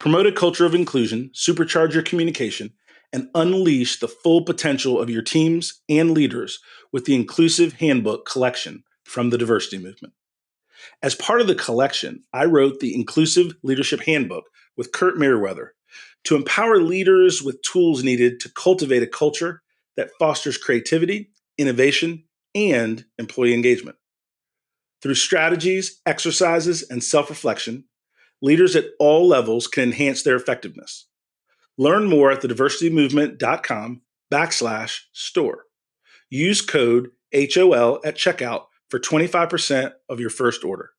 Promote a culture of inclusion, supercharge your communication, and unleash the full potential of your teams and leaders with the Inclusive Handbook collection from the Diversity Movement. As part of the collection, I wrote the Inclusive Leadership Handbook with Kurt Merriweather to empower leaders with tools needed to cultivate a culture that fosters creativity, innovation, and employee engagement. Through strategies, exercises, and self-reflection, leaders at all levels can enhance their effectiveness. Learn more at thediversitymovement.com/store. Use code HOL at checkout for 25% of your first order.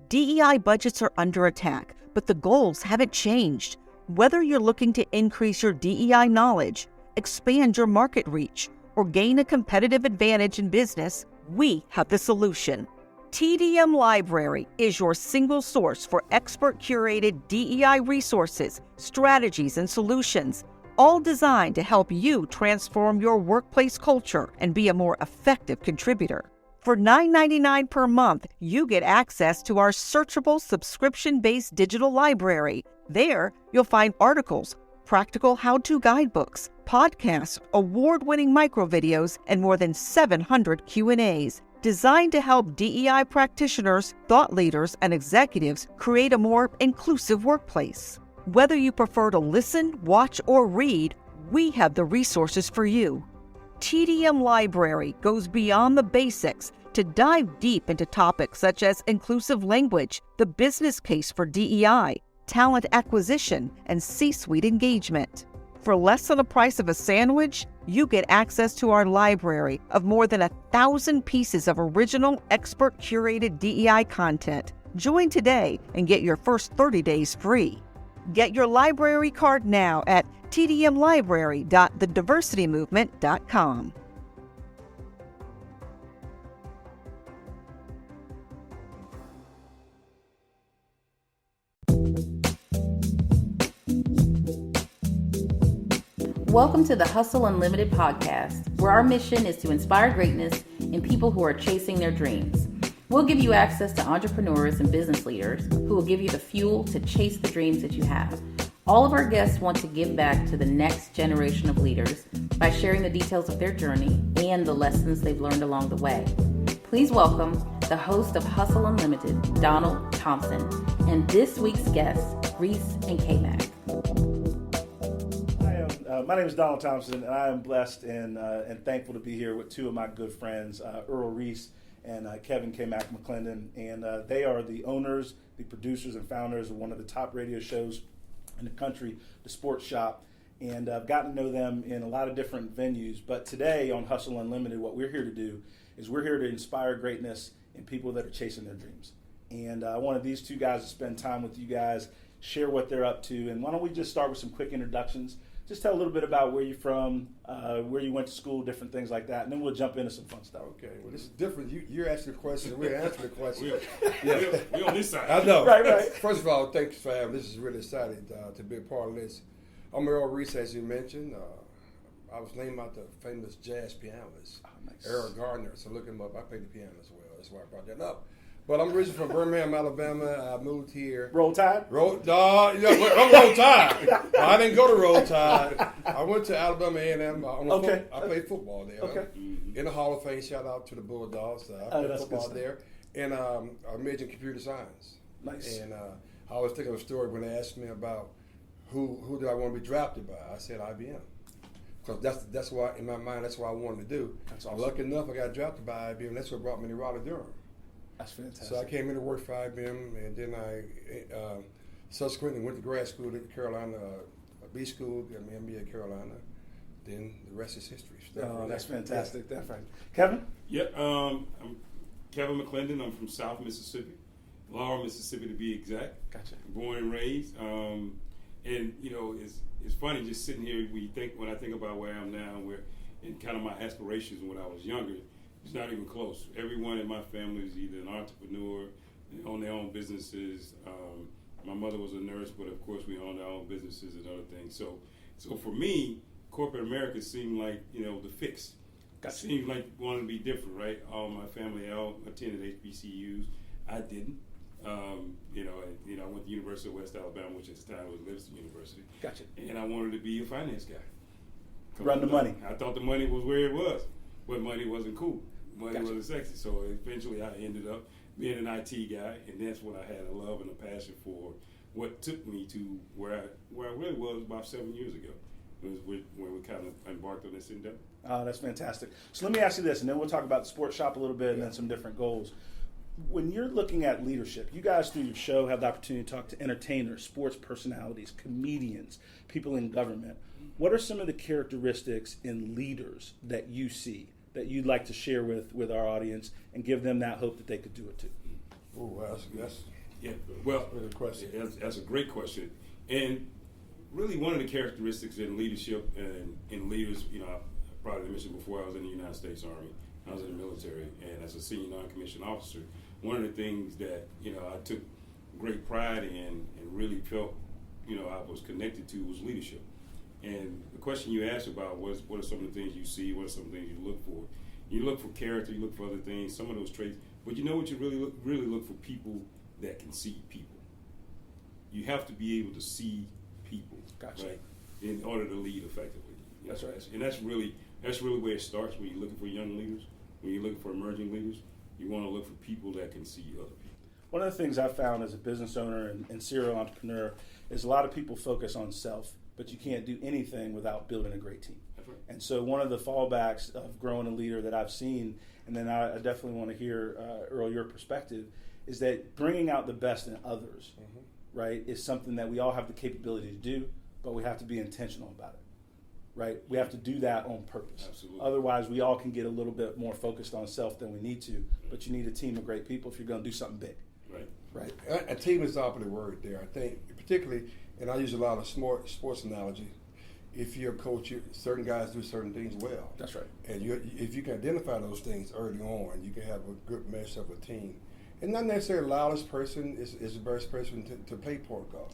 DEI budgets are under attack, but the goals haven't changed. Whether you're looking to increase your DEI knowledge, expand your market reach, or gain a competitive advantage in business, we have the solution. TDM Library is your single source for expert-curated DEI resources, strategies, and solutions, all designed to help you transform your workplace culture and be a more effective contributor. For $9.99 per month, you get access to our searchable subscription-based digital library. There, you'll find articles, practical how-to guidebooks, podcasts, award-winning microvideos, and more than 700 Q&As, designed to help DEI practitioners, thought leaders, and executives create a more inclusive workplace. Whether you prefer to listen, watch, or read, we have the resources for you. TDM Library goes beyond the basics to dive deep into topics such as inclusive language, the business case for DEI, talent acquisition, and C-suite engagement. For less than the price of a sandwich, you get access to our library of more than 1,000 pieces of original, expert-curated DEI content. Join today and get your first 30 days free. Get your library card now at tdmlibrary.thediversitymovement.com. Welcome to the Hustle Unlimited podcast, where our mission is to inspire greatness in people who are chasing their dreams. We'll give you access to entrepreneurs and business leaders who will give you the fuel to chase the dreams that you have. All of our guests want to give back to the next generation of leaders by sharing the details of their journey and the lessons they've learned along the way. Please welcome the host of Hustle Unlimited, Donald Thompson, and this week's guests, Reese and K-Mac. My name is Donald Thompson, and I am blessed and thankful to be here with two of my good friends, Earl Reese and Kevin K-Mac McClendon. And they are the owners, the producers, and founders of one of the top radio shows in the country, The Sports Shop. And I've gotten to know them in a lot of different venues. But today on Hustle Unlimited, what we're here to do is we're here to inspire greatness in people that are chasing their dreams. And I wanted these two guys to spend time with you guys, share what they're up to. And why don't we just start with some quick introductions. Just tell a little bit about where you're from, where you went to school, different things like that, and then we'll jump into some fun stuff. Okay, well, this is different. You're asking the question, and we're answering the question. We're on this side. I know. Right. First of all, thanks for having me. This is really exciting to be a part of this. I'm Earl Reese, as you mentioned. I was named after the famous jazz pianist, Errol Gardner. So look him up. I play the piano as well. That's why I brought that up. But I'm originally from Birmingham, Alabama. I moved here. Roll Tide? I'm Roll Tide. I didn't go to Roll Tide. I went to Alabama A&M. I played football there. Okay. In the Hall of Fame, shout out to the Bulldogs. I played football there. And I majored in computer science. Nice. And I was thinking of a story when they asked me about who did I want to be drafted by. I said IBM. Because that's why, in my mind, that's what I wanted to do. That's awesome. Lucky enough, I got drafted by IBM. That's what brought me to Raleigh, Durham. That's fantastic. So I came in to work for IBM, and then I subsequently went to grad school at Carolina, B school, got my MBA at Carolina. Then the rest is history. That's fantastic. Yeah. That's right. Kevin? Yep. I'm Kevin McClendon. I'm from South Mississippi, Laurel, Mississippi to be exact. Gotcha. Born and raised. And you know, it's funny just sitting here. When I think about where I am now, where and kind of my aspirations when I was younger. It's not even close. Everyone in my family is either an entrepreneur, they own their own businesses. My mother was a nurse, but of course we own our own businesses and other things. So for me, corporate America seemed like, the fix. It seemed like wanting to be different, right? All my family all attended HBCUs. I didn't. I went to the University of West Alabama, which at the time was Livingston University. Gotcha. And I wanted to be a finance guy. Run the money. I thought the money was where it was, but money wasn't cool. Money Gotcha. wasn't sexy. So eventually I ended up being an IT guy, and that's when I had a love and a passion for what took me to where I really was about 7 years ago. It was when we kind of embarked on this endeavor. Oh, that's fantastic. So let me ask you this, and then we'll talk about the sports shop a little bit and then some different goals. When you're looking at leadership, you guys through your show have the opportunity to talk to entertainers, sports personalities, comedians, people in government. What are some of the characteristics in leaders that you see that you'd like to share with our audience and give them that hope that they could do it too? Oh, well, that's Yeah, well, a good question. that's a great question. And really one of the characteristics in leadership and in leaders, I probably mentioned before, I was in the United States Army. I was in the military, and as a senior non-commissioned officer, one of the things that, I took great pride in and really felt, I was connected to was leadership. And the question you asked about was, what are some of the things you see? What are some of the things you look for? You look for character, you look for other things, some of those traits. But you know what you really look for? People that can see people. You have to be able to see people, Gotcha. right, in order to lead effectively. That's right. And that's really where it starts when you're looking for young leaders. When you're looking for emerging leaders, you want to look for people that can see other people. One of the things I've found as a business owner and serial entrepreneur is a lot of people focus on self, but you can't do anything without building a great team. That's right. And so one of the fallbacks of growing a leader that I've seen, and then I definitely want to hear, Earl, your perspective, is that bringing out the best in others, right, is something that we all have the capability to do, but we have to be intentional about it, right? We have to do that on purpose. Absolutely. Otherwise, we all can get a little bit more focused on self than we need to, but you need a team of great people if you're going to do something big. Right. Right. A team is the operative word there. I think, particularly, and I use a lot of sports analogy. If you're a coach, certain guys do certain things well. That's right. And if you can identify those things early on, you can have a good mesh of a team. And not necessarily the loudest person is the best person to play point guard.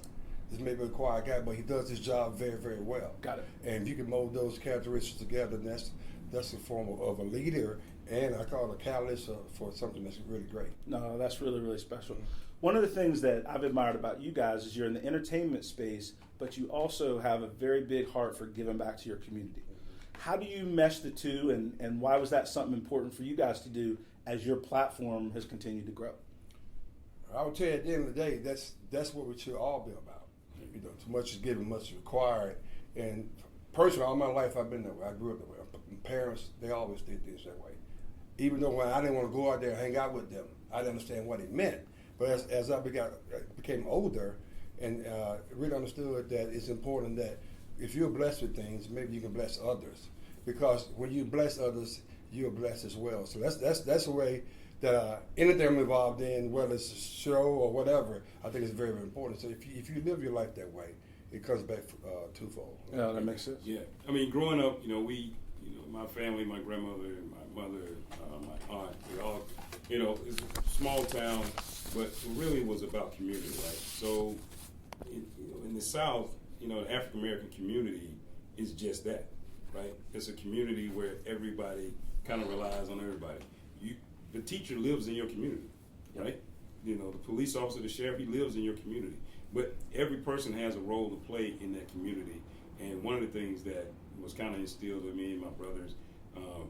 This may be a quiet guy, but he does his job very, very well. Got it. And if you can mold those characteristics together, that's a form of a leader, and I call it a catalyst for something that's really great. No, that's really, really special. One of the things that I've admired about you guys is you're in the entertainment space, but you also have a very big heart for giving back to your community. How do you mesh the two, and why was that something important for you guys to do as your platform has continued to grow? I would tell you at the end of the day, that's what we should all be about. Too much is given, much is required. And personally, all my life I've been that way. I grew up that way. My parents, they always did things that way. Even though when I didn't want to go out there and hang out with them, I didn't understand what it meant. But as I became older and really understood that it's important that if you're blessed with things, maybe you can bless others. Because when you bless others, you're blessed as well. So that's the way that anything I'm involved in, whether it's a show or whatever, I think it's very, very important. So if you live your life that way, it comes back twofold. Yeah, that makes sense. Yeah, I mean, growing up, my family, my grandmother, my mother, my aunt, we all, it's a small town, but it really was about community, right? So, in the South, the African American community is just that, right? It's a community where everybody kind of relies on everybody. The teacher lives in your community, right? The police officer, the sheriff, he lives in your community. But every person has a role to play in that community. And one of the things that was kind of instilled in me and my brothers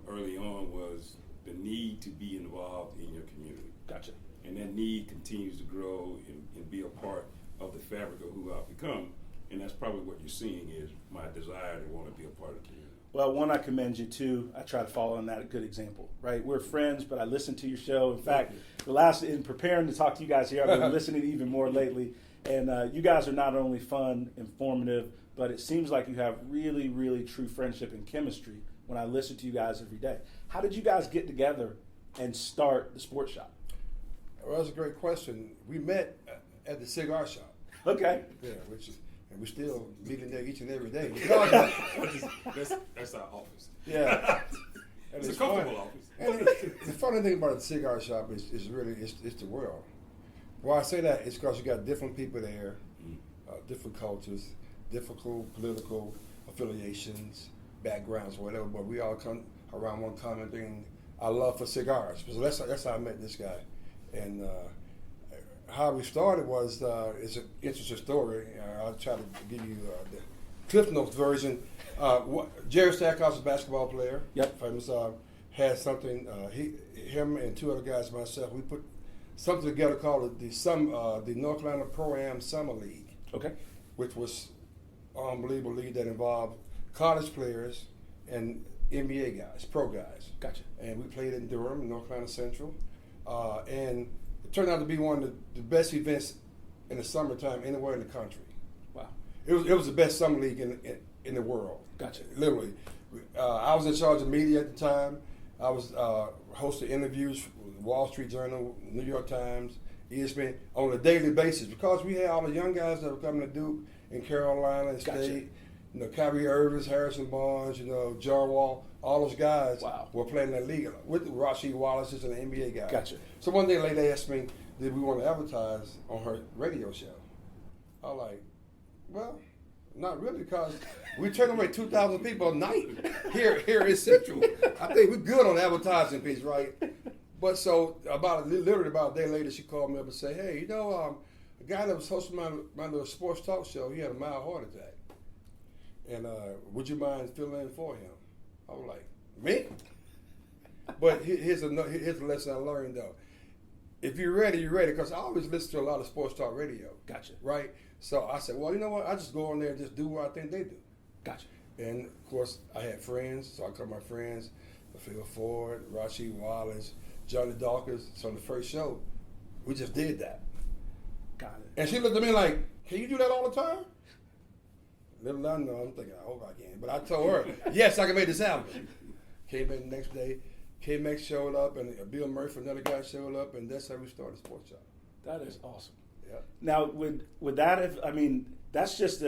early on was the need to be involved in your community. Gotcha. And that need continues to grow and be a part of the fabric of who I've become. And that's probably what you're seeing is my desire to want to be a part of the community. Well, one, I commend you. Two, I try to follow in that good example, right? We're friends, but I listen to your show. In fact, in preparing to talk to you guys here, I've been listening even more lately. And you guys are not only fun, informative, but it seems like you have really, really true friendship and chemistry when I listen to you guys every day. How did you guys get together and start the sports shop? Well, that's a great question. We met at the cigar shop. Okay. Yeah, and we're still meeting there each and every day. That's our office. Yeah. It's a comfortable office. And the funny thing about the cigar shop is really it's the world. Why I say that is because you got different people there, different cultures, different political affiliations, backgrounds, whatever. But we all come around one common thing: our love for cigars. So that's how I met this guy, and how we started was it's an interesting story. I'll try to give you the Cliff Notes version. Jerry Stackhouse, a basketball player, Yep. famous, had something. Him and two other guys, myself, we put something together called the North Carolina Pro-Am Summer League, Okay. which was an unbelievable league that involved college players and NBA guys, pro guys. Gotcha. And we played in Durham, North Carolina Central, and it turned out to be one of the best events in the summertime anywhere in the country. Wow. It was the best summer league in the world. Gotcha. Literally. I was in charge of media at the time. I was hosting interviews for the Wall Street Journal, New York Times, ESPN on a daily basis because we had all the young guys that were coming to Duke in Carolina and Gotcha. State. You know, Kyrie Irving, Harrison Barnes, John Wall, all those guys Wow. were playing in that league with Rasheed Wallace's and the NBA guys. Gotcha. So one day, a lady asked me, "Did we want to advertise on her radio show?" I was like, "Well, not really, because we turn away 2,000 people a night here in Central. I think we're good on the advertising piece, right?" But so literally about a day later, she called me up and said, "Hey, the guy that was hosting my little sports talk show, he had a mild heart attack. And would you mind filling in for him?" I was like, "Me?" But here's a lesson I learned, though. If you're ready, you're ready. Because I always listen to a lot of sports talk radio. Gotcha. Right? So I said, well, you know what? I just go on there and just do what I think they do. Gotcha. And, of course, I had friends. So I called my friends, Phil Ford, Rasheed Wallace, Johnny Dawkins. So on the first show, we just did that. Got it. And she looked at me like, "Can you do that all the time?" Little did I know, I'm thinking, I hope I can. But I told her, yes, I can make this happen. Came back the next day. K-Mac showed up, and Bill Murphy, another guy, showed up, and that's how we started Sports Shop. That is awesome. Yeah. Now, would that have? I mean, that's just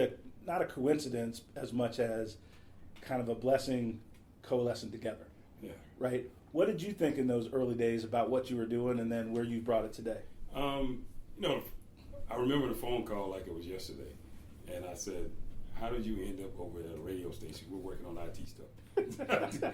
not a coincidence as much as kind of a blessing coalescing together. Yeah. Right. What did you think in those early days about what you were doing, and then where you brought it today? I remember the phone call like it was yesterday, and I said, "How did you end up over at a radio station? We're working on IT stuff."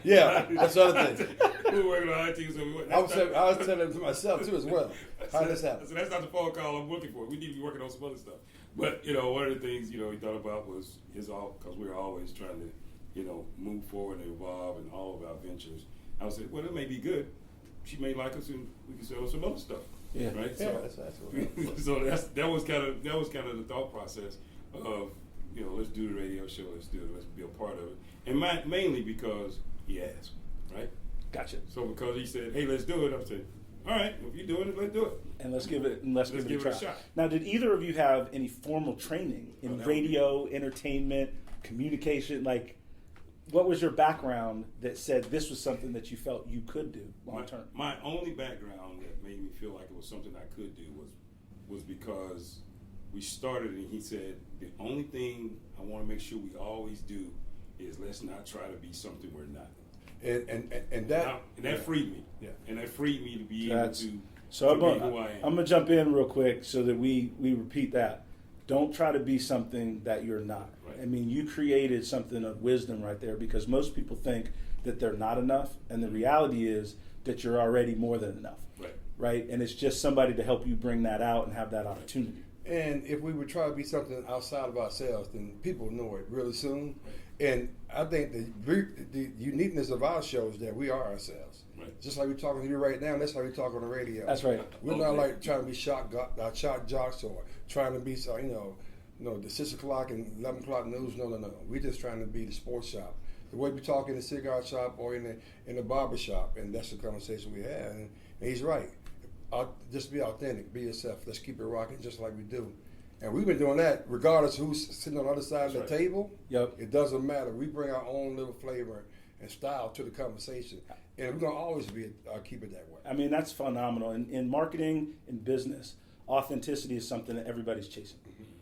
Yeah, that's the other thing. We were working on IT stuff. I was telling it to myself, too, as well. How did this happen? So that's not the phone call I'm looking for. We need to be working on some other stuff. But, one of the things, he thought about was because we were always trying to, move forward and evolve in all of our ventures. I would say, well, it may be good. She may like us, and we can sell her some other stuff. Yeah. Right. Yeah, that's what So that was kind of the thought process of let's do the radio show, let's be a part of it, and mainly because he asked, right? Gotcha. So because he said, "Hey, let's do it," I said, "All right, if you're doing it, let's do it." And let's give it a try. shot. Now, did either of you have any formal training in No, radio, entertainment, communication? Like, what was your background that said this was something that you felt you could do long term? My only background that made me feel like it was something I could do was because we started, and he said, "The only thing I want to make sure we always do is let's not try to be something we're not." And that freed me. Yeah. And that freed me to be able to So be who I am. I'm gonna jump in real quick so that we repeat that. Don't try to be something that you're not. Right. I mean, you created something of wisdom right there, because most people think that they're not enough, and the reality is that you're already more than enough. Right. Right? And it's just somebody to help you bring that out and have that opportunity. And if we would try to be something outside of ourselves, then people know it really soon. And I think the uniqueness of our show is that we are ourselves. Right. Just like we're talking to you right now, that's how we talk on the radio. That's right. We're not like trying to be shock jocks or trying to be, the 6 o'clock and 11 o'clock news. No. We're just trying to be the sports shop. The way we talk in the cigar shop or in the barber shop, and that's the conversation we have. And he's right. Just be authentic, be yourself. Let's keep it rocking just like we do. And we've been doing that regardless of who's sitting on the other side of the table. Yep. It doesn't matter. We bring our own little flavor and style to the conversation. And we're going to always keep it that way. I mean, that's phenomenal. In marketing, in business, authenticity is something that everybody's chasing,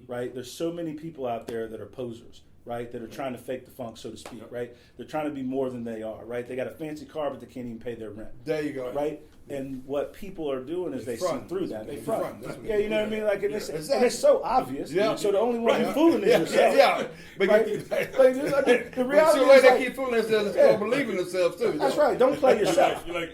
right? There's so many people out there that are posers, right? That are trying to fake the funk, so to speak, right? They're trying to be more than they are, right? They got a fancy car, but they can't even pay their rent. There you go. Right? And what people are doing is they see front. through that. They They front. front. That's what Yeah, you know what I mean? Like, and it's, exactly. and it's so obvious. Yeah. So the only one Right. fooling is yourself. Yeah. But Right? you, The reality so is they like, keep fooling themselves, Yeah. don't believe in themselves too. that's right. Don't play yourself. You're like,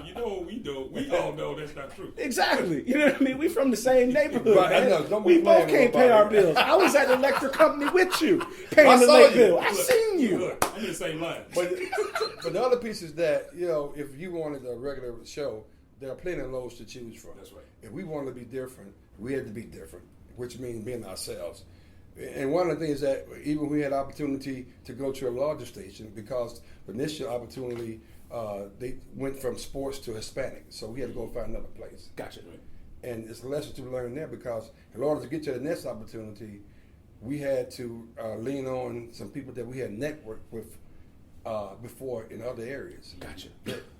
you know what we know? We all know that's not true. Exactly. You know what I mean? We from the same neighborhood. Right, I Man. know. Don't We be both playing can't with pay our nobody. bills. I was at the electric company with you, paying I the saw late you. bill. I seen you. Look, I'm in the same line. But the other piece is that, you know, if you wanted a regular show, there are plenty of loads to choose from. That's right. If we wanted to be different, we had to be different, which means being ourselves. And one of the things that even we had opportunity to go to a larger station because the initial opportunity, they went from sports to Hispanic. So we had to go find another place. Gotcha. And it's a lesson to learn there because in order to get to the next opportunity, we had to lean on some people that we had networked with before in other areas. Gotcha.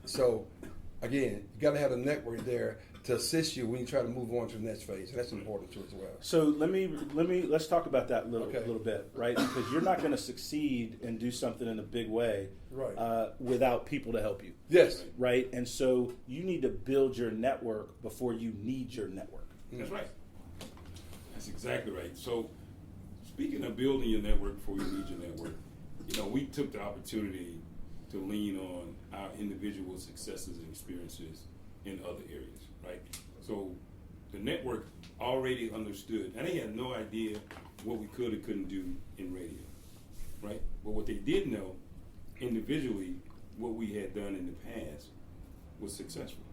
So, again, you got to have a network there to assist you when you try to move on to the next phase, and that's important too as well. So let's talk about that Okay. little bit, right? Because you're not going to succeed and do something in a big way, Right. without people to help you, Yes. right? And so you need to build your network before you need your network. That's right. That's exactly right. So, speaking of building your network before you need your network, you know, we took the opportunity to lean on our individual successes and experiences in other areas, right? So, the network already understood, and they had no idea what we could or couldn't do in radio, right? But what they did know, individually, what we had done in the past was successful.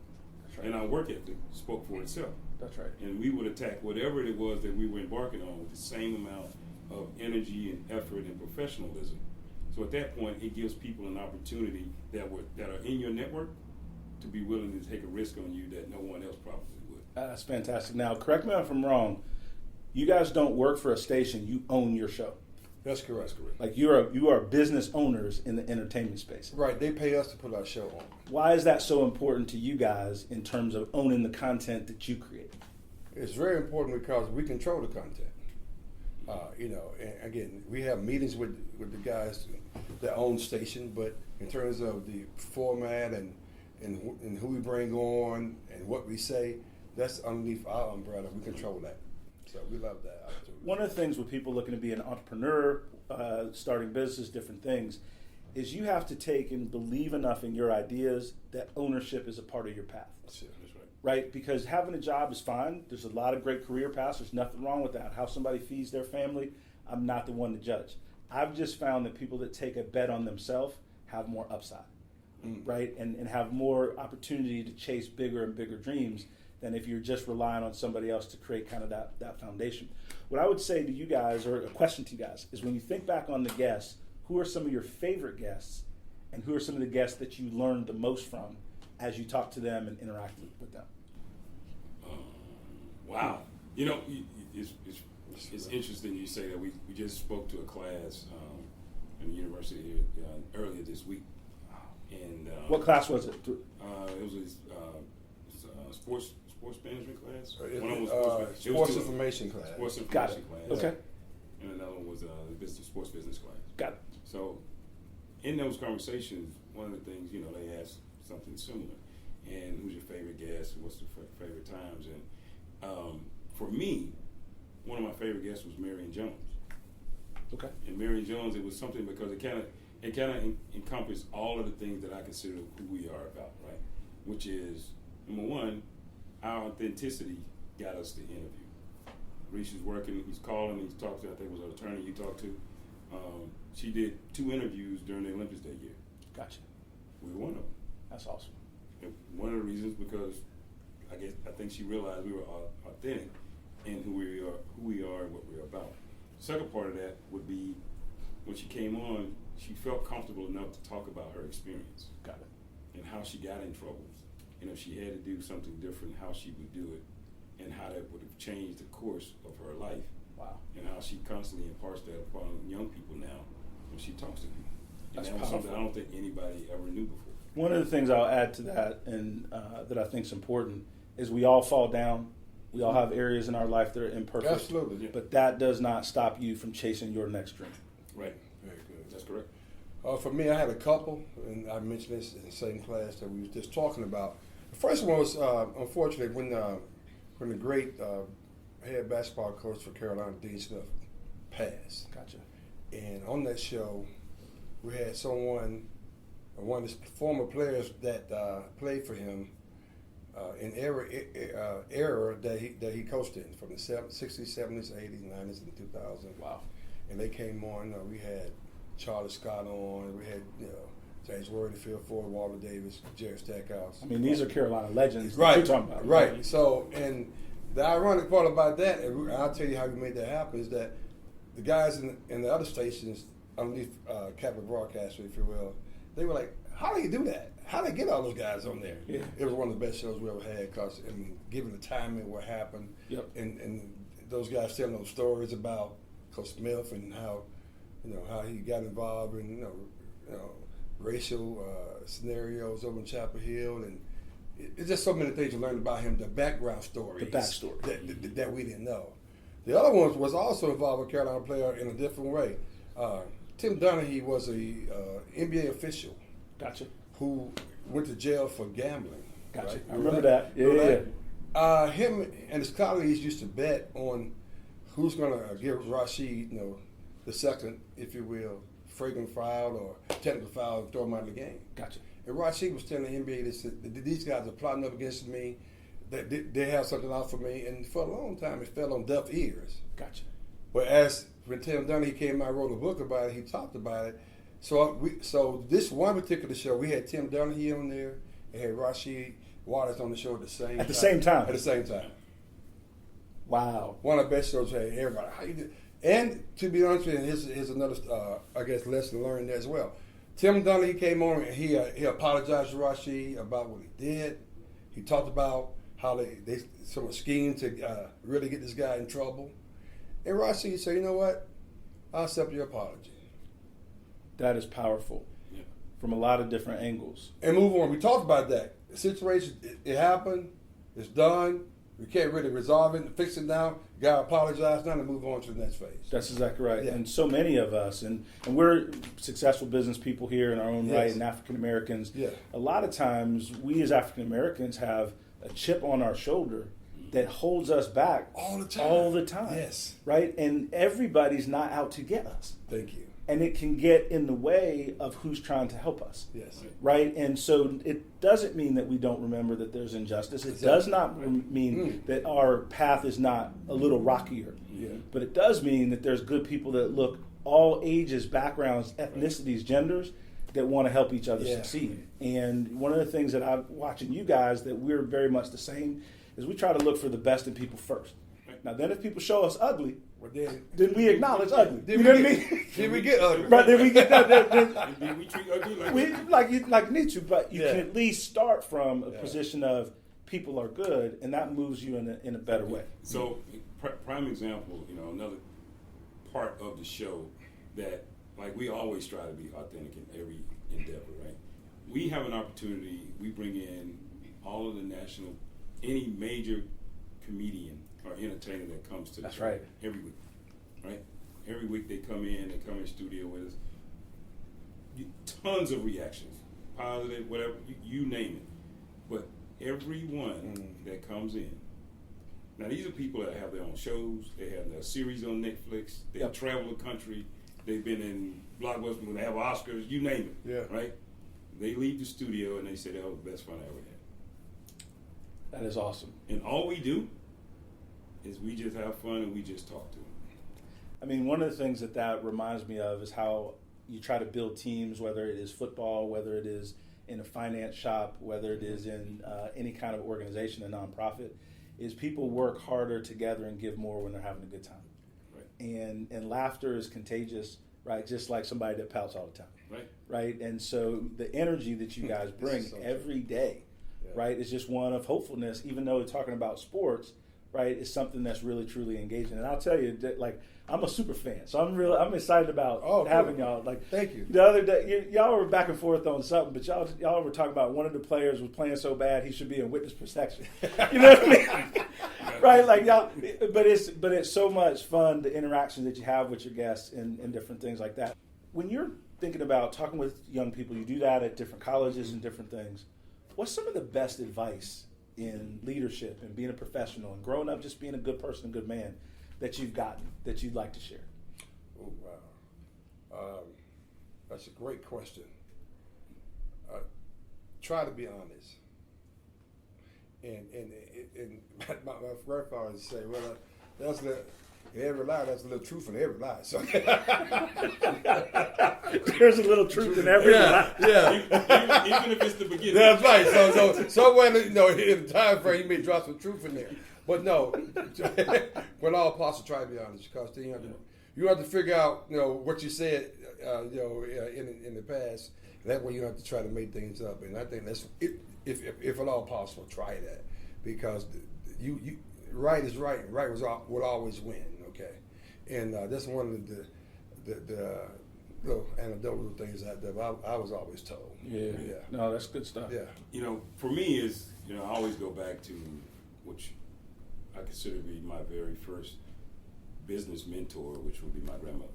right. And our work ethic spoke for itself. That's right. And we would attack whatever it was that we were embarking on with the same amount of energy and effort and professionalism. So at that point, it gives people an opportunity that are in your network to be willing to take a risk on you that no one else probably would. That's fantastic. Now, correct me if I'm wrong. You guys don't work for a station. You own your show. That's correct. That's correct. Like you are business owners in the entertainment space. Right. They pay us to put our show on. Why is that so important to you guys in terms of owning the content that you create? It's very important because we control the content. You know, and again, we have meetings with the guys that own the station, but in terms of the format and who we bring on and what we say, that's underneath our umbrella. We control that. So we love that opportunity. One of the things with people looking to be an entrepreneur, starting business, different things, is you have to take and believe enough in your ideas that ownership is a part of your path. That's right. Right? Because having a job is fine. There's a lot of great career paths. There's nothing wrong with that. How somebody feeds their family, I'm not the one to judge. I've just found that people that take a bet on themselves have more upside, right? And have more opportunity to chase bigger and bigger dreams than if you're just relying on somebody else to create kind of that foundation. What I would say to you guys, or a question to you guys, is when you think back on the guests, who are some of your favorite guests and who are some of the guests that you learned the most from as you talk to them and interact with them? Wow. You know, it's interesting you say that. We just spoke to a class in the university here earlier this week. And What class was it? it was a sports management class. It- One of them was sports it was two. information class. Sports Got information it. class. Okay. And another one was the sports business class. Got it. So, in those conversations, one of the things, you know, they asked something similar. And who's your favorite guest? What's the favorite times? And for me, one of my favorite guests was Marion Jones. Okay. And Marion Jones, it was something because it kind of encompassed all of the things that I consider who we are about, right? Which is, number one, our authenticity got us the interview. Reese is working, he's calling, he's talked to, I think it was an attorney you talked to. She did 2 interviews during the Olympics that year. Gotcha. We were one of them. That's awesome. And one of the reasons because I think she realized we were authentic in who we are and what we're about. The second part of that would be when she came on, she felt comfortable enough to talk about her experience. Got it. And how she got in troubles. And if she had to do something different, how she would do it and how that would have changed the course of her life. Wow. And how she constantly imparts that upon young people now when she talks to people. And That's that was something I powerful. don't think anybody ever knew before. One of the things I'll add to that, and that I think is important, is we all fall down. We all have areas in our life that are imperfect. Absolutely. But that does not stop you from chasing your next dream. Right. Very good. That's correct. For me, I had a couple, and I mentioned this in the same class that we was just talking about. The first one was, unfortunately, when the great head basketball coach for Carolina, Dean Smith, passed. Gotcha. And on that show, we had one of his former players that played for him in era that he coached in, from the 60s, 70s, 80s, 90s, and 2000. Wow. And they came on. We had Charlie Scott on. We had James Worthyfield, Ford, Walter Davis, Jerry Stackhouse. I mean, these are Carolina legends. Right. That you're talking about. Right. So, and the ironic part about that, and I'll tell you how we made that happen, is that the guys in the other stations underneath Capital Broadcaster, if you will, they were like, how do you do that? How do they get all those guys on there? Yeah. It was one of the best shows we ever had because, I mean, given the timing, what happened, Yep. and those guys telling those stories about Coach Smith and how he got involved in, racial scenarios over in Chapel Hill, and it's just so many things you learn about him, the background stories. The backstory. That we didn't know. The other one was also involved with a Carolina player in a different way. Tim Donaghy was a NBA official. Gotcha. Who went to jail for gambling. Gotcha. Right? I remember that. Yeah. Him and his colleagues used to bet on who's going to give Rashid, the second, if you will, fragrant foul or technical foul and throw him out of the game. Gotcha. And Rashid was telling the NBA that these guys are plotting up against me, that they have something out for me, and for a long time it fell on deaf ears. Gotcha. But when Tim Donaghy came out and wrote a book about it, he talked about it. So this one particular show, we had Tim Donaghy on there and had Rashid Waters on the show at the same time. At the same time? At the same time. Wow. One of the best shows we had. Everybody, how you do? And to be honest with you, here's another, lesson learned there as well. Tim Donaghy came on and he apologized to Rashid about what he did. He talked about how they sort of schemed to really get this guy in trouble. And Rashid said, you know what? I'll accept your apology. That is powerful. Yeah. From a lot of different angles. And move on. We talked about that. The situation, it happened. It's done. We can't really resolve it and fix it now. Guy apologized now and move on to the next phase. That's exactly right. Yeah. And so many of us, and we're successful business people here in our own Yes. right, and African Americans. Yeah. A lot of times, we as African Americans have a chip on our shoulder that holds us back All the time. All the time. Yes. Right? And everybody's not out to get us. Thank you. And it can get in the way of who's trying to help us. Yes. Right? And so it doesn't mean that we don't remember that there's injustice. It Exactly. does not mean that our path is not a little rockier. Yeah. But it does mean that there's good people that look all ages, backgrounds, ethnicities, genders that want to help each other Yeah. succeed. And one of the things that I'm watching you guys that we're very much the same is we try to look for the best in people first. Now then if people show us ugly, Well, then we acknowledge ugly. Did You know we what I get- mean? Did we get ugly? Right, then we get that. And then we treat ugly like We that. like you need to, but you Yeah. can at least start from a Yeah. position of people are good, and that moves you in a better way. So, prime example, another part of the show that, like, we always try to be authentic in every endeavor, right? We have an opportunity, we bring in all of the any major comedian or entertainer that comes to the That's show right. every week, right? Every week they come in studio with us. Tons of reactions, positive, whatever, you name it. But everyone that comes in, now these are people that have their own shows, they have their series on Netflix, they Yep. travel the country, they've been in Blockbuster, when they have Oscars, you name it, Yeah. right? They leave the studio and they say that was the best fun I ever had. That is awesome. And all we do is we just have fun and we just talk to them. I mean, one of the things that reminds me of is how you try to build teams, whether it is football, whether it is in a finance shop, whether it is in any kind of organization, a nonprofit, is people work harder together and give more when they're having a good time. Right. And laughter is contagious, right? Just like somebody that pouts all the time. Right. Right. And so the energy that you guys bring so true. every day, Yeah. right, is just one of hopefulness, even though we're talking about sports, right, is something that's really, truly engaging. And I'll tell you that, like, I'm a super fan, so I'm excited about Oh, having cool. y'all. Like, Thank you. The other day, y'all were back and forth on something, but y'all were talking about one of the players was playing so bad he should be in witness protection. You know what I mean? Right? Like y'all, but it's so much fun, the interactions that you have with your guests and different things like that. When you're thinking about talking with young people, you do that at different colleges and different things. what's some of the best advice in leadership and being a professional and growing up just being a good person, a good man that you've gotten that you'd like to share? Oh, wow. That's a great question. Try to be honest. And my grandfather would say, well, that's in every lie, that's a little truth in every lie. So there's a little truth in every lie. Yeah. Even if it's the beginning. That's right. So somewhere, in the time frame, you may drop some truth in there. But no, when all possible, try to be honest, because then you have to figure out, what you said, in the past. That way, you don't have to try to make things up. And I think that's if at all possible, try that, because you right is right. And right will always win. Okay, and that's one of the little anecdotal things that I was always told. Yeah. No, that's good stuff. Yeah. For me is, I always go back to which I consider to be my very first business mentor, which would be my grandmother.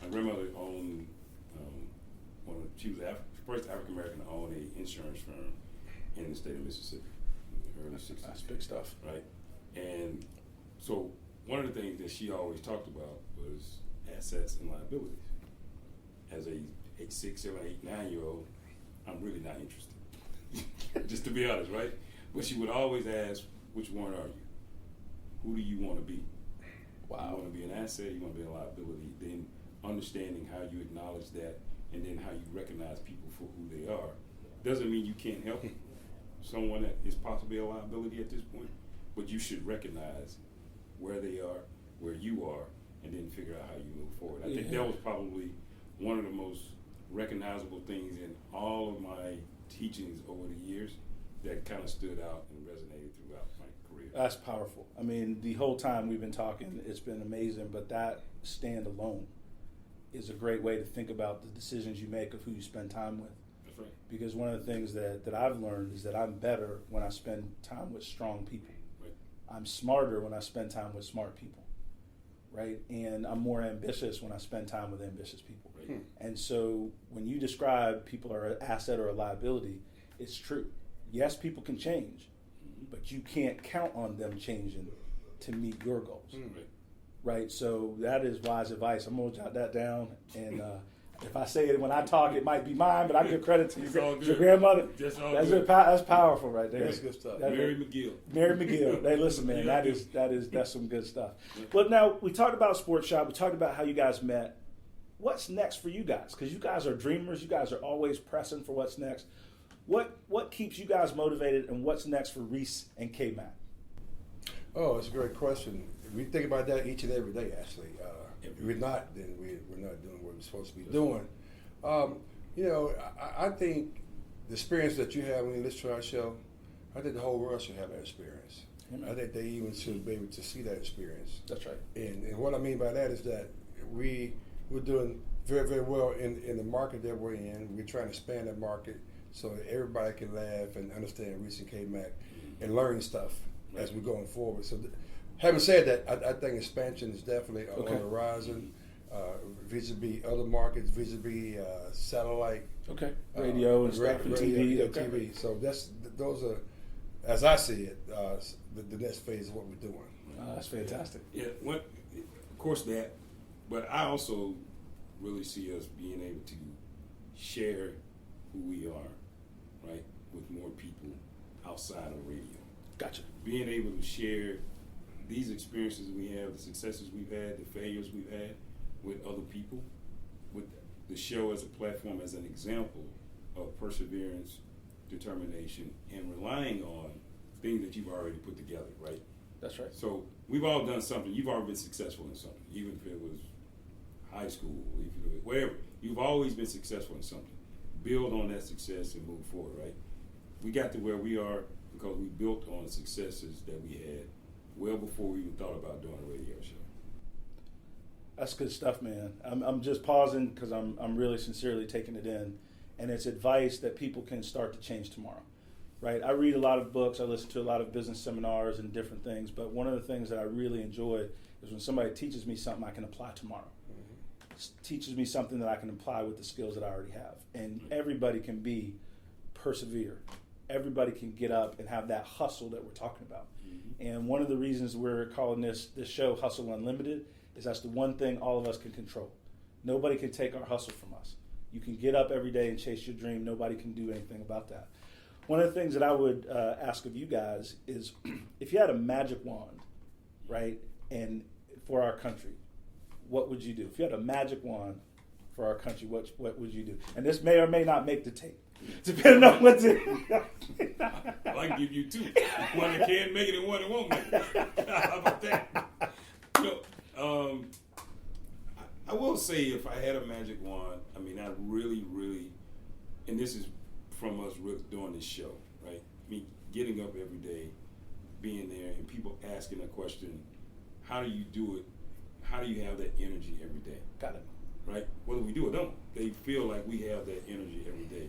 My grandmother owned she was the first African American to own an insurance firm in the state of Mississippi in the early 60s. That's big stuff. Right? And so one of the things that she always talked about was assets and liabilities. As a 6, 7, 8, 9-year-old, I'm really not interested. Just to be honest, right? But she would always ask, which one are you? Who do you want to be? Wow. You want to be an asset, you want to be a liability, then understanding how you acknowledge that, and then how you recognize people for who they are. Doesn't mean you can't help someone that is possibly a liability at this point, but you should recognize where they are, where you are, and then figure out how you move forward. I think that was probably one of the most recognizable things in all of my teachings over the years that kind of stood out and resonated throughout my career. That's powerful. I mean, the whole time we've been talking, it's been amazing, but that stand alone is a great way to think about the decisions you make of who you spend time with. That's right. Because one of the things that I've learned is that I'm better when I spend time with strong people. Right. I'm smarter when I spend time with smart people, right? And I'm more ambitious when I spend time with ambitious people. Right. And so when you describe people are an asset or a liability, it's true. Yes, people can change, but you can't count on them changing to meet your goals. Right. Right, so that is wise advice. I'm gonna jot that down, and if I say it when I talk, it might be mine, but I give credit to your grandmother. That's all That's good. That's powerful right there. That's good stuff. Mary McGill. Mary McGill. Hey, listen, man, that's some good stuff. But now we talked about Sports Shop. We talked about how you guys met. What's next for you guys? Because you guys are dreamers. You guys are always pressing for what's next. What keeps you guys motivated, and what's next for Reese and K-Mac? Oh, it's a great question. We think about that each and every day, actually. If we're not, then we're not doing what we're supposed to be doing. I think the experience that you have when you listen to our show, I think the whole world should have that experience. Amen. I think they even should be able to see that experience. That's right. And what I mean by that is that we're doing very, very well in the market that we're in. We're trying to expand that market so that everybody can laugh and understand Reese and K-Mac and learn stuff as we're going forward. So having said that, I think expansion is definitely on the horizon, vis-a-vis other markets, vis-a-vis satellite. Okay. Radio and stuff and TV. Okay. TV. So those are, as I see it, the next phase of what we're doing. That's fantastic. Yeah, of course that, but I also really see us being able to share who we are, right, with more people outside of radio. Gotcha. Being able to share these experiences we have, the successes we've had, the failures we've had with other people, with the show as a platform, as an example of perseverance, determination, and relying on things that you've already put together, right? That's right. So we've all done something. You've already been successful in something, even if it was high school, even if it, wherever. You've always been successful in something. Build on that success and move forward, right? We got to where we are because we built on successes that we had well before we even thought about doing a radio show. That's good stuff, man. I'm just pausing because I'm really sincerely taking it in, and it's advice that people can start to change tomorrow, right? I read a lot of books, I listen to a lot of business seminars and different things, but one of the things that I really enjoy is when somebody teaches me something I can apply tomorrow. Teaches me something that I can apply with the skills that I already have, and everybody can persevere everybody can get up and have that hustle that we're talking about. And one of the reasons we're calling this show Hustle Unlimited is that's the one thing all of us can control. Nobody can take our hustle from us. You can get up every day and chase your dream. Nobody can do anything about that. One of the things that I would ask of you guys is if you had a magic wand, right, and for our country, what would you do? If you had a magic wand for our country, what would you do? And this may or may not make the tape, depending on what's in. Well, I can give you two. One that can make it and one that won't make it. How about that? I will say if I had a magic wand, I mean, I really, and this is from us doing this show, right? Me getting up every day, being there, and people asking a question, how do you do it? How do you have that energy every day? Got it. Right? Whether we do or don't, they feel like we have that energy every day.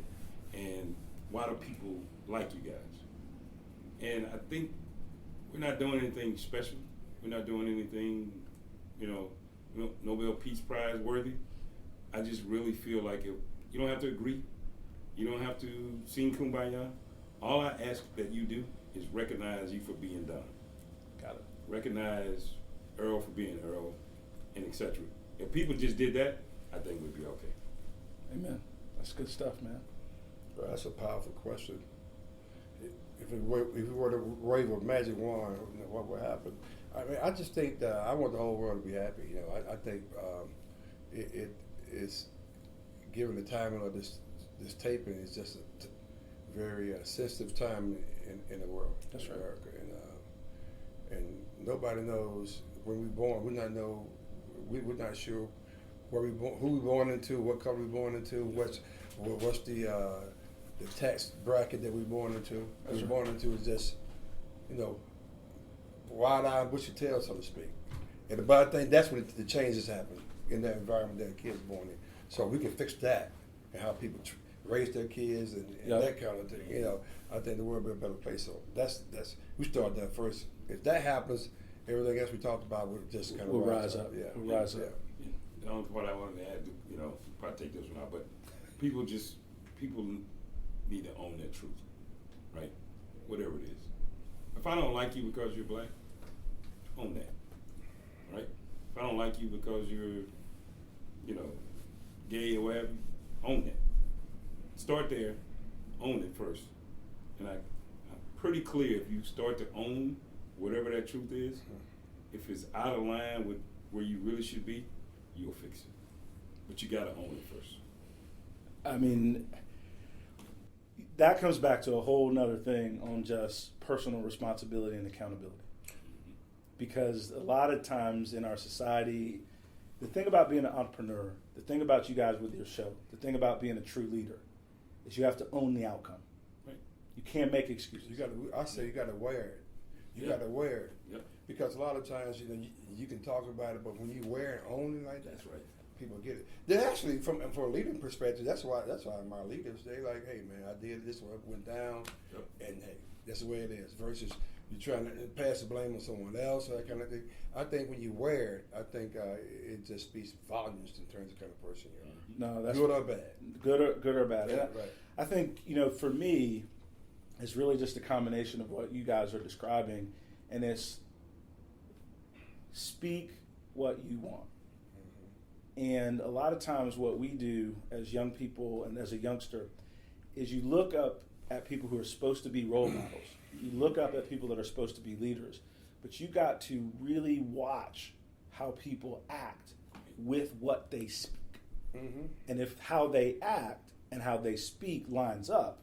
And why do people like you guys? And I think we're not doing anything special. We're not doing anything, Nobel Peace Prize worthy. I just really feel like you don't have to agree. You don't have to sing Kumbaya. All I ask that you do is recognize you for being Don. Got it. Recognize Earl for being Earl, and etc. If people just did that, I think we'd be okay. Amen. That's good stuff, man. Well, that's a powerful question. If we were to wave a magic wand, what would happen? I mean, I just think that I want the whole world to be happy. I think it is, given the timing of this taping, is just a very sensitive time in the world. That's right. America, and nobody knows when we're born. We're not sure where who we're born into, what color we're born into, what's the tax bracket that we're born into. We're born into is just, wide-eyed, bushy tail, so to speak. But I think that's when the changes happen in that environment that a kid's born in. So we can fix that and how people raise their kids and that kind of thing. I think the world will be a better place. So that's we start that first. If that happens, everything else we talked about will just kind of rise up. Yeah, we'll rise up. The only part I wanted to add, probably take this one out, but people need to own their truth, right? Whatever it is. If I don't like you because you're black, own that, right? If I don't like you because you're, gay or whatever, own that. Start there, own it first. And I'm pretty clear if you start to own whatever that truth is, if it's out of line with where you really should be, you'll fix it. But you gotta own it first. I mean, that comes back to a whole nother thing on just personal responsibility and accountability. Because a lot of times in our society, the thing about being an entrepreneur, the thing about you guys with your show, the thing about being a true leader, is you have to own the outcome. Right. You can't make excuses. I say you gotta wear it. You gotta wear it. Yep. Because a lot of times, you can talk about it, but when you wear it, own it like that, That's right. people get it. They actually, from a leading perspective, that's why my leaders, they like, hey man, I did this, went down, and hey, that's the way it is. Versus you trying to pass the blame on someone else or that kind of thing. I think when you wear it, I think it just speaks volumes in terms of the kind of person you are. No, that's good or bad. Good or bad. Yeah, right. I think for me, it's really just a combination of what you guys are describing, and it's speak what you want. And a lot of times what we do as young people and as a youngster is you look up at people who are supposed to be role models. You look up at people that are supposed to be leaders. But you got to really watch how people act with what they speak. Mm-hmm. And if how they act and how they speak lines up,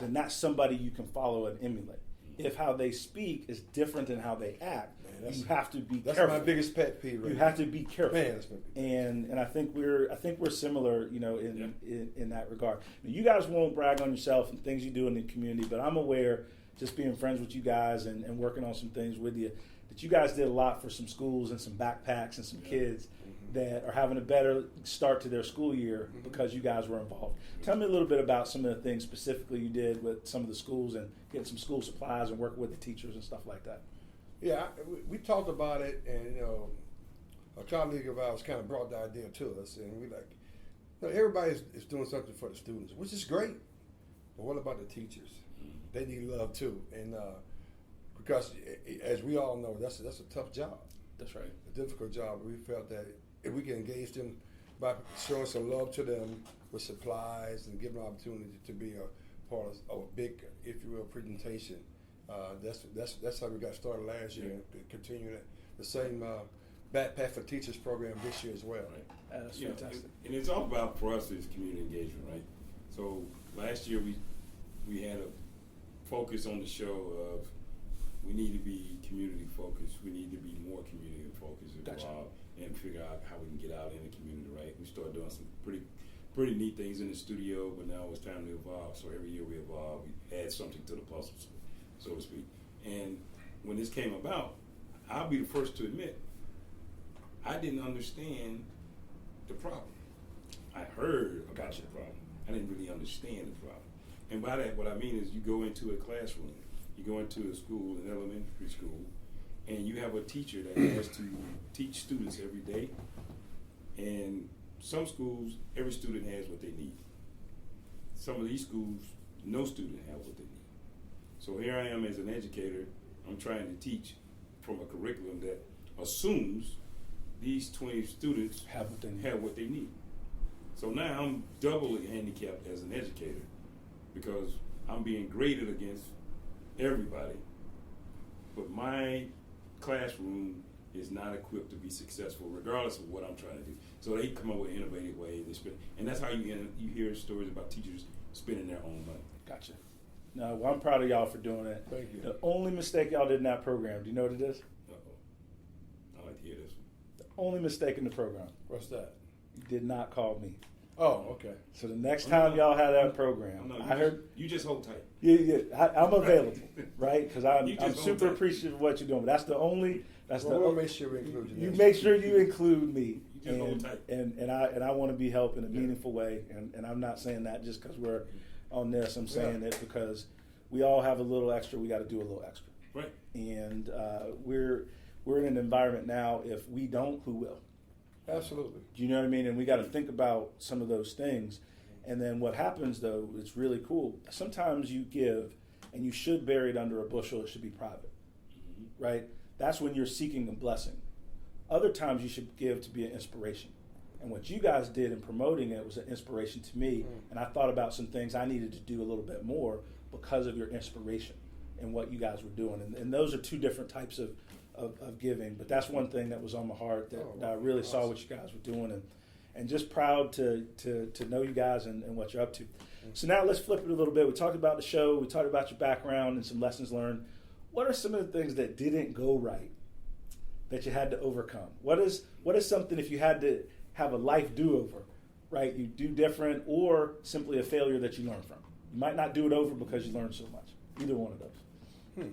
then that's somebody you can follow and emulate. If how they speak is different than how they act, you have to be careful. That's my biggest pet peeve. You have to be careful. Man, that's my biggest and I think we're similar, in that regard. Now, you guys won't brag on yourself and things you do in the community, but I'm aware, just being friends with you guys and working on some things with you, that you guys did a lot for some schools and some backpacks and some kids that are having a better start to their school year because you guys were involved. Tell me a little bit about some of the things specifically you did with some of the schools and getting some school supplies and working with the teachers and stuff like that. Yeah, we talked about it, and a colleague of ours kind of brought the idea to us, and we everybody is doing something for the students, which is great. But what about the teachers? they need love too, and because as we all know, that's a tough job. That's right. A difficult job. We felt that if we can engage them by showing some love to them with supplies and giving them opportunity to be a part of a big, if you will, presentation. That's how we got started last year, and continue the same Backpack for Teachers program this year as well. Right. That's fantastic. And it's all about, for us, is community engagement, right? So last year we had a focus on the show of we need to be community focused. We need to be more community focused and figure out how we can get out in the community, right? We started doing some pretty neat things in the studio, but now it's time to evolve. So every year we evolve, we add something to the puzzle, so to speak. And when this came about, I'll be the first to admit, I didn't understand the problem. I heard about the problem. I didn't really understand the problem. And by that, what I mean is you go into a classroom, you go into a school, an elementary school, and you have a teacher that has to teach students every day. And some schools, every student has what they need. Some of these schools, no student has what they need. So here I am as an educator, I'm trying to teach from a curriculum that assumes these 20 students have what they need. So now I'm doubly handicapped as an educator because I'm being graded against everybody, but my classroom is not equipped to be successful regardless of what I'm trying to do. So they come up with innovative ways, and that's how you hear stories about teachers spending their own money. Gotcha. No, well, I'm proud of y'all for doing it. Thank you. The only mistake y'all did in that program, do you know what it is? Uh-oh. I like to hear this one. The only mistake in the program. What's that? You did not call me. Oh, okay. So the next time y'all have that program, I heard. You just hold tight. Yeah, I'm available, right? Because I'm super tight. appreciative of what you're doing. But that's the only. We'll make sure we include you. You make sure you include me, You just hold tight. and I want to be helped in a meaningful way. And I'm not saying that just because we're on this. I'm saying it because we all have a little extra. We got to do a little extra. Right. And we're in an environment now. If we don't, who will? Absolutely. Do you know what I mean? And we got to think about some of those things. And then what happens, though, it's really cool. Sometimes you give, and you should bury it under a bushel. It should be private, right? That's when you're seeking a blessing. Other times you should give to be an inspiration. And what you guys did in promoting it was an inspiration to me. And I thought about some things I needed to do a little bit more because of your inspiration and what you guys were doing. And those are two different types of giving, but that's one thing that was on my heart that I really saw what you guys were doing, and just proud to know you guys and what you're up to. So now let's flip it a little bit. We talked about the show, we talked about your background and some lessons learned. What are some of the things that didn't go right that you had to overcome? What is something, if you had to have a life do-over, right, you do different, or simply a failure that you learn from? You might not do it over because you learned so much. Either one of those.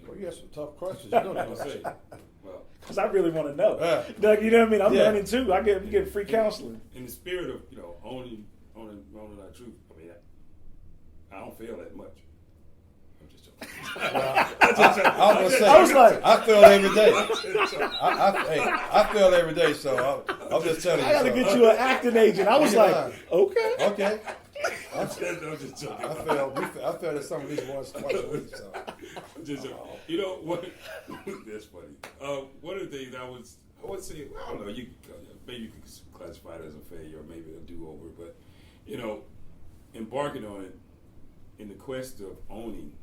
Well, you have some tough questions. You don't know what to say. Well, because I really want to know. Doug, you know what I mean? I'm learning too. I get free counseling. In the spirit of owning our truth, I mean, I don't fail that much. I'm just joking. I was like, I fail every day. I fail every day, so I'm just telling you. I got to get you an acting agent. I was like, okay. Okay. I'm just joking. I failed at some of these ones twice a week. So. Just, you know what? That's funny. One of the things I would say, well, I don't know. Maybe you could classify it as a failure, or maybe a do-over. But embarking on it in the quest of owning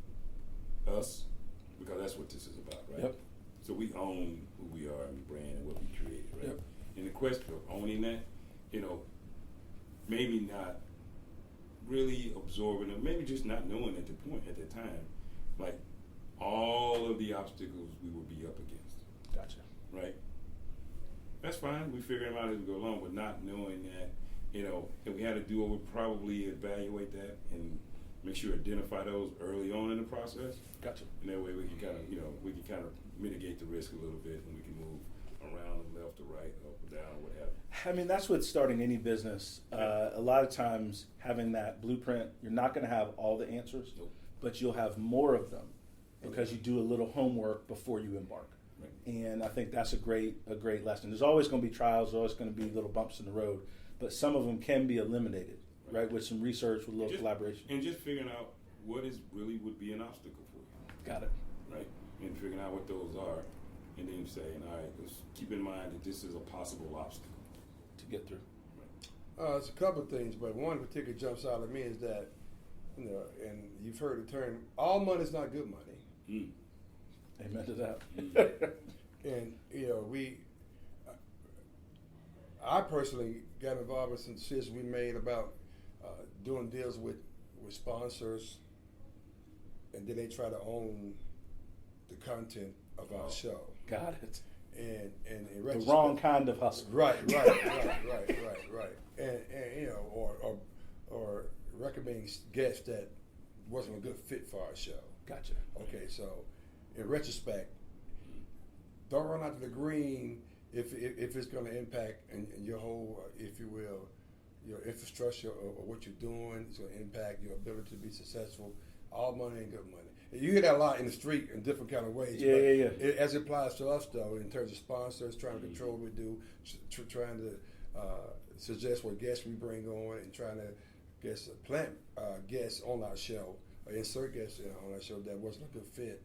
us, because that's what this is about, right? Yep. So we own who we are and the brand and what we created, right? Yep. In the quest of owning that, maybe not really absorbing it, maybe just not knowing at the time, like all of the obstacles we would be up against. Gotcha. Right? That's fine. We figure them out as we go along, but not knowing that, if we had to do it, we'd probably evaluate that and make sure to identify those early on in the process. Gotcha. And that way we can kind of mitigate the risk a little bit, and we can move around left or right, up or down, what have you. I mean, that's what starting any business. A lot of times having that blueprint, you're not going to have all the answers, Nope. but you'll have more of them because you do a little homework before you embark. Right. And I think that's a great lesson. There's always going to be trials, there's always going to be little bumps in the road, but some of them can be eliminated, right? With some research, with a little collaboration. And just figuring out what is really would be an obstacle for you. Got it. Right? And figuring out what those are, and then saying, all right, let's keep in mind that this is a possible obstacle To get through. It's a couple of things, but one particular jumps out at me is that, and you've heard the term, all money is not good money. Amen to that. And, I personally got involved in some decisions we made about doing deals with sponsors, and then they try to own the content of our show. Got it. And in The retrospect, wrong kind of hustle. right. And or recommending guests that wasn't a good fit for our show. Gotcha. Okay, so in retrospect, don't run out to the green if it's going to impact and your whole, if you will, your infrastructure or what you're doing. It's going to impact your ability to be successful. All money ain't good money. You hear that a lot in the street in different kind of ways. Yeah. As it applies to us, though, in terms of sponsors trying to control what we do, trying to suggest what guests we bring on, and trying to plant guests on our show, or insert guests on our show that wasn't a good fit,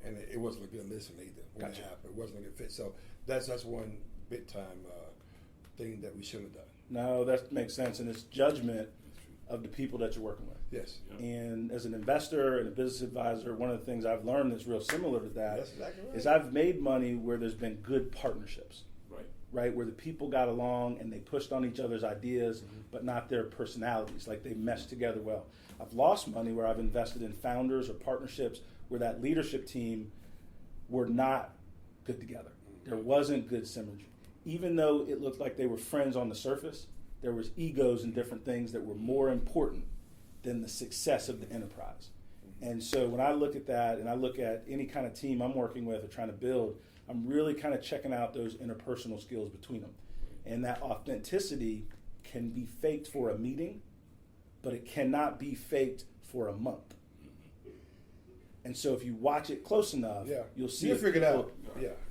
and it wasn't a good listen either when Gotcha. it happened. It wasn't a good fit. So that's one big time thing that we should have done. No, that makes sense, and it's judgment of the people that you're working with. Yes. And as an investor and a business advisor, one of the things I've learned that's real similar to that That's exactly right. is I've made money where there's been good partnerships, Right. where the people got along and they pushed on each other's ideas, but not their personalities, like they meshed together well. I've lost money where I've invested in founders or partnerships where that leadership team were not good together. There wasn't good synergy. Even though it looked like they were friends on the surface, there was egos and different things that were more important than the success of the enterprise. And so when I look at that, and I look at any kind of team I'm working with or trying to build, I'm really kind of checking out those interpersonal skills between them. And that authenticity can be faked for a meeting, but it cannot be faked for a month. And so if you watch it close enough, you'll see You'll figure it out.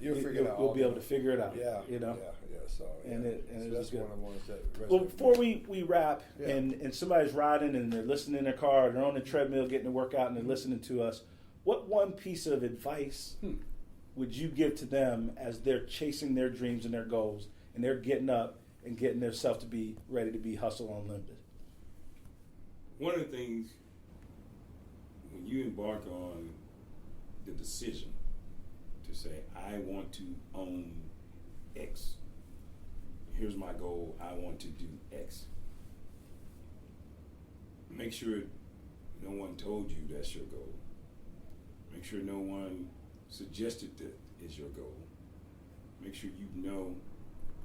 You'll figure it out. You'll be able to figure it out. Yeah. You know? Yeah. So, And it so is that's good. one of the ones that Well, resonates. before we wrap, Yeah. and somebody's riding and they're listening in their car, they're on the treadmill getting a workout and they're listening to us, what one piece of advice would you give to them as they're chasing their dreams and their goals and they're getting up and getting themselves to be ready to be hustle unlimited? One of the things, when you embark on the decision to say, I want to own X, here's my goal, I want to do X. Make sure no one told you that's your goal. Make sure no one suggested that is your goal. Make sure you know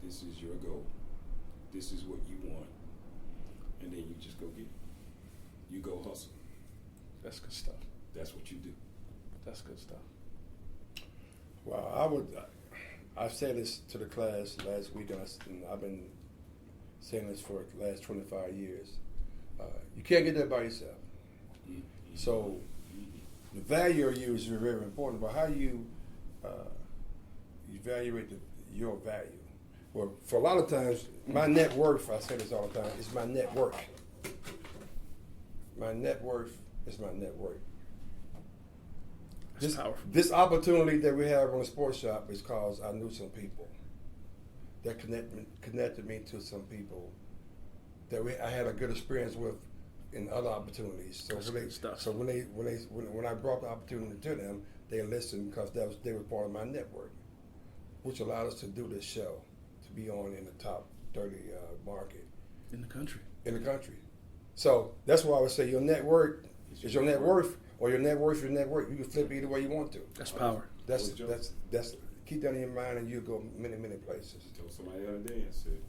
this is your goal. This is what you want. And then you just go get it. You go hustle. That's good stuff. That's what you do. That's good stuff. Well, I've said this to the class last week, and I've been saying this for the last 25 years. You can't get there by yourself. Mm-hmm. So the value of you is very important, but how you evaluate your value. Well, for a lot of times, my net worth, I say this all the time, is my net worth. My net worth is my net worth. That's powerful. This opportunity that we have on the sports shop is because I knew some people that connected me to some people that I had a good experience with in other opportunities. So That's good stuff. So when I brought the opportunity to them, they listened because they were part of my network, which allowed us to do this show, to be on in the top 30 market In the country. in the country. So that's why I would say your net worth is your net worth, or your net worth is your net worth. You can flip it either way you want to. That's power. That's keep that in your mind, and you'll go many places. I told somebody the other day, I said,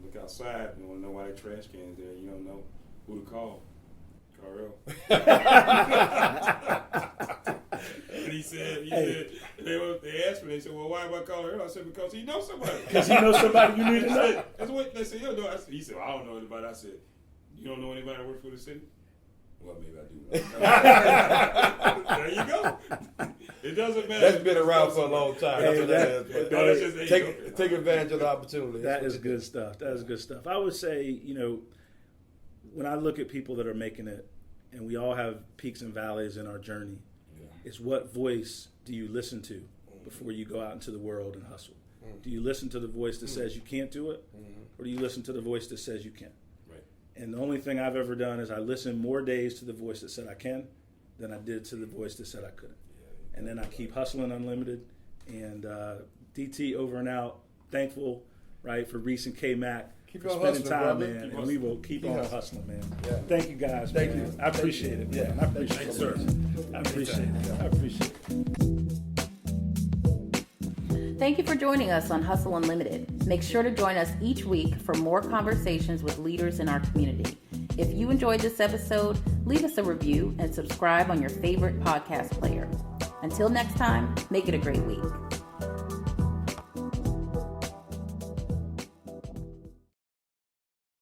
look outside, you want to know why that trash can is there, you don't know who to call. Carl. And he said, they asked me, they said, well, why am I calling her? I said, because he knows somebody. Because you know somebody you need to know. That's what they said, you know. He said, well, I don't know anybody. I said, you don't know anybody that works for the city? Well, maybe I do. There you go. It doesn't matter. That's been around for a long time. Hey, That's what that is. But take advantage of the opportunity. That is good stuff. That is good stuff. I would say, when I look at people that are making it and we all have peaks and valleys in our journey. Yeah. It's what voice do you listen to before you go out into the world and hustle? Do you listen to the voice that says you can't do it, or do you listen to the voice that says you can? Right. And the only thing I've ever done is I listened more days to the voice that said I can than I did to the voice that said I couldn't. And then I keep hustling unlimited. And DT over and out. Thankful, right, for Reese and K-Mac Keep for on spending hustling, time, brother. man. Keep And we will keep on hustling, man. Yeah. Thank you guys, Thank man. you. I appreciate it, man. I appreciate Thank it, you, sir. I appreciate it. I appreciate it. Thank you for joining us on Hustle Unlimited. Make sure to join us each week for more conversations with leaders in our community. If you enjoyed this episode, leave us a review and subscribe on your favorite podcast player. Until next time, make it a great week.